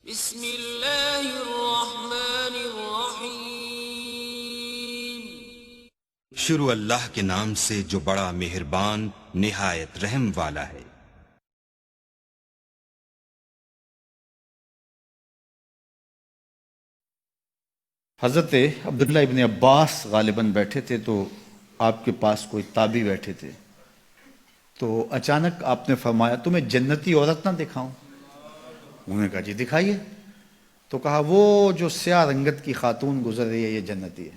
بسم اللہ الرحمن الرحیم۔ شروع اللہ کے نام سے جو بڑا مہربان نہایت رحم والا ہے۔ حضرت عبداللہ ابن عباس غالباً بیٹھے تھے تو آپ کے پاس کوئی تابعی بیٹھے تھے، تو اچانک آپ نے فرمایا تمہیں جنتی عورت نہ دکھاؤں؟ انہوں نے کہا جی دکھائیے۔ تو کہا وہ جو سیاہ رنگت کی خاتون گزر رہی ہے یہ جنتی ہے۔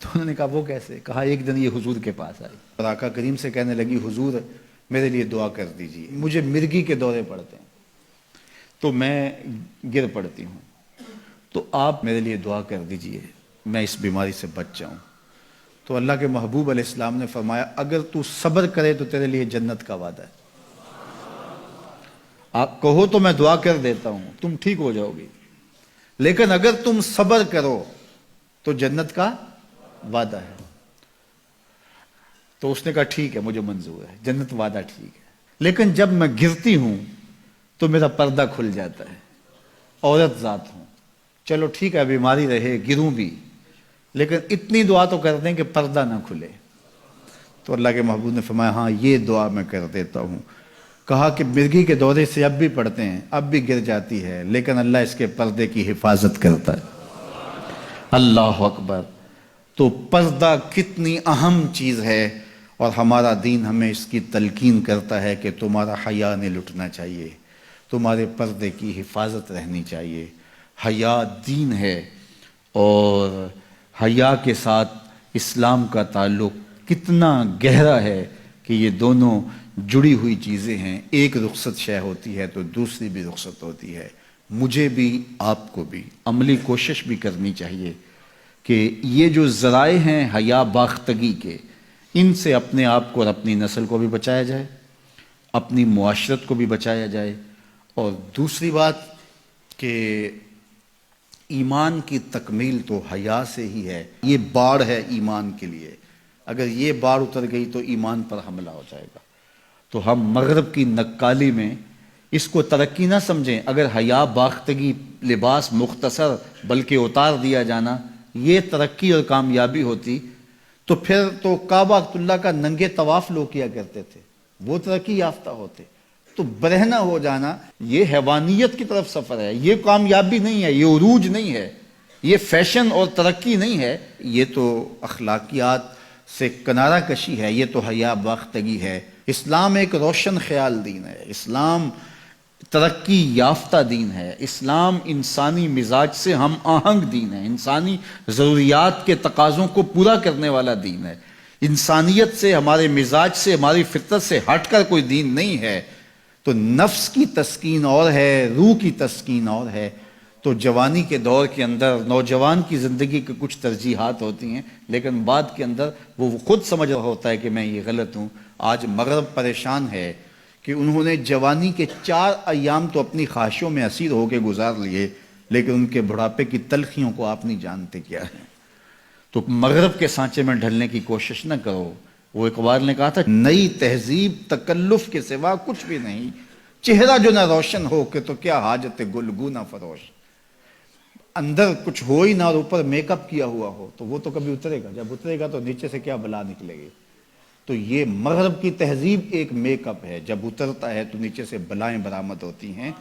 تو انہوں نے کہا وہ کیسے؟ کہا ایک دن یہ حضور کے پاس آئی اور آقا کریم سے کہنے لگی حضور میرے لیے دعا کر دیجیے، مجھے مرگی کے دورے پڑتے ہیں تو میں گر پڑتی ہوں، تو آپ میرے لیے دعا کر دیجئے میں اس بیماری سے بچ جاؤں۔ تو اللہ کے محبوب علیہ السلام نے فرمایا اگر تو صبر کرے تو تیرے لیے جنت کا وعدہ ہے، آپ کہو تو میں دعا کر دیتا ہوں تم ٹھیک ہو جاؤ گی، لیکن اگر تم صبر کرو تو جنت کا وعدہ ہے۔ تو اس نے کہا ٹھیک ہے مجھے منظور ہے، جنت وعدہ ٹھیک ہے، لیکن جب میں گرتی ہوں تو میرا پردہ کھل جاتا ہے، عورت ذات ہوں، چلو ٹھیک ہے بیماری رہے گروں بھی لیکن اتنی دعا تو کر دیں کہ پردہ نہ کھلے۔ تو اللہ کے محبوب نے فرمایا ہاں یہ دعا میں کر دیتا ہوں۔ کہا کہ مرگی کے دورے سے اب بھی پڑھتے ہیں، اب بھی گر جاتی ہے لیکن اللہ اس کے پردے کی حفاظت کرتا ہے۔ اللہ اکبر! تو پردہ کتنی اہم چیز ہے اور ہمارا دین ہمیں اس کی تلقین کرتا ہے کہ تمہارا حیا نہیں لٹنا چاہیے، تمہارے پردے کی حفاظت رہنی چاہیے۔ حیا دین ہے اور حیا کے ساتھ اسلام کا تعلق کتنا گہرا ہے کہ یہ دونوں جڑی ہوئی چیزیں ہیں، ایک رخصت شے ہوتی ہے تو دوسری بھی رخصت ہوتی ہے۔ مجھے بھی آپ کو بھی عملی کوشش بھی کرنی چاہیے کہ یہ جو ذرائع ہیں حیا باختگی کے، ان سے اپنے آپ کو اور اپنی نسل کو بھی بچایا جائے، اپنی معاشرت کو بھی بچایا جائے، اور دوسری بات کہ ایمان کی تکمیل تو حیا سے ہی ہے۔ یہ باڑ ہے ایمان کے لیے، اگر یہ باڑ اتر گئی تو ایمان پر حملہ ہو جائے گا۔ تو ہم مغرب کی نقالی میں اس کو ترقی نہ سمجھیں، اگر حیا باختگی لباس مختصر بلکہ اتار دیا جانا یہ ترقی اور کامیابی ہوتی تو پھر تو کعبہ اللہ کا ننگے طواف لوگ کیا کرتے تھے، وہ ترقی یافتہ ہوتے۔ تو برہنہ ہو جانا یہ حیوانیت کی طرف سفر ہے، یہ کامیابی نہیں ہے، یہ عروج نہیں ہے، یہ فیشن اور ترقی نہیں ہے، یہ تو اخلاقیات سے کنارہ کشی ہے، یہ تو حیا باختگی ہے۔ اسلام ایک روشن خیال دین ہے، اسلام ترقی یافتہ دین ہے، اسلام انسانی مزاج سے ہم آہنگ دین ہے، انسانی ضروریات کے تقاضوں کو پورا کرنے والا دین ہے، انسانیت سے ہمارے مزاج سے ہماری فطرت سے ہٹ کر کوئی دین نہیں ہے۔ تو نفس کی تسکین اور ہے، روح کی تسکین اور ہے۔ تو جوانی کے دور کے اندر نوجوان کی زندگی کے کچھ ترجیحات ہوتی ہیں لیکن بعد کے اندر وہ خود سمجھ رہا ہوتا ہے کہ میں یہ غلط ہوں۔ آج مغرب پریشان ہے کہ انہوں نے جوانی کے 4 ایام تو اپنی خواہشوں میں اسیر ہو کے گزار لیے لیکن ان کے بڑھاپے کی تلخیوں کو آپ نہیں جانتے کیا ہے۔ تو مغرب کے سانچے میں ڈھلنے کی کوشش نہ کرو۔ وہ اقبال نے کہا تھا نئی تہذیب تکلف کے سوا کچھ بھی نہیں، چہرہ جو نہ روشن ہو کہ تو کیا حاجت گلگو نہ فروش۔ اندر کچھ ہو ہی نہ اور اوپر میک اپ کیا ہوا ہو تو وہ تو کبھی اترے گا، جب اترے گا تو نیچے سے کیا بلا نکلے گی۔ تو یہ مغرب کی تہذیب ایک میک اپ ہے، جب اترتا ہے تو نیچے سے بلائیں برآمد ہوتی ہیں،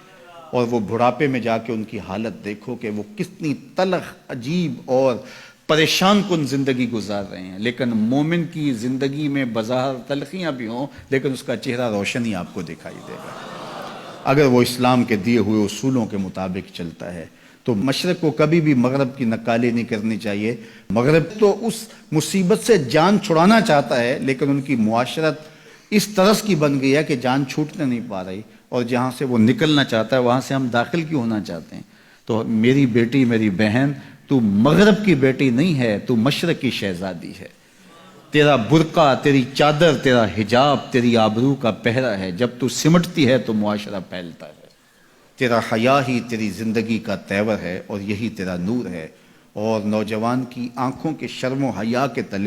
اور وہ بڑھاپے میں جا کے ان کی حالت دیکھو کہ وہ کتنی تلخ عجیب اور پریشان کن زندگی گزار رہے ہیں۔ لیکن مومن کی زندگی میں بظاہر تلخیاں بھی ہوں لیکن اس کا چہرہ روشن ہی آپ کو دکھائی دے گا اگر وہ اسلام کے دیے ہوئے اصولوں کے مطابق چلتا ہے۔ تو مشرق کو کبھی بھی مغرب کی نقالی نہیں کرنی چاہیے۔ مغرب تو اس مصیبت سے جان چھڑانا چاہتا ہے لیکن ان کی معاشرت اس طرز کی بن گئی ہے کہ جان چھوٹنے نہیں پا رہی، اور جہاں سے وہ نکلنا چاہتا ہے وہاں سے ہم داخل کیوں ہونا چاہتے ہیں۔ تو میری بیٹی، میری بہن، تو مغرب کی بیٹی نہیں ہے، تو مشرق کی شہزادی ہے۔ تیرا برقع، تیری چادر، تیرا حجاب تیری آبرو کا پہرا ہے، جب تو سمٹتی ہے تو معاشرہ پھیلتا ہے۔ تیرا حیا ہی تیری زندگی کا تیور ہے اور یہی تیرا نور ہے، اور نوجوان کی آنکھوں کے شرم و حیا کے تلے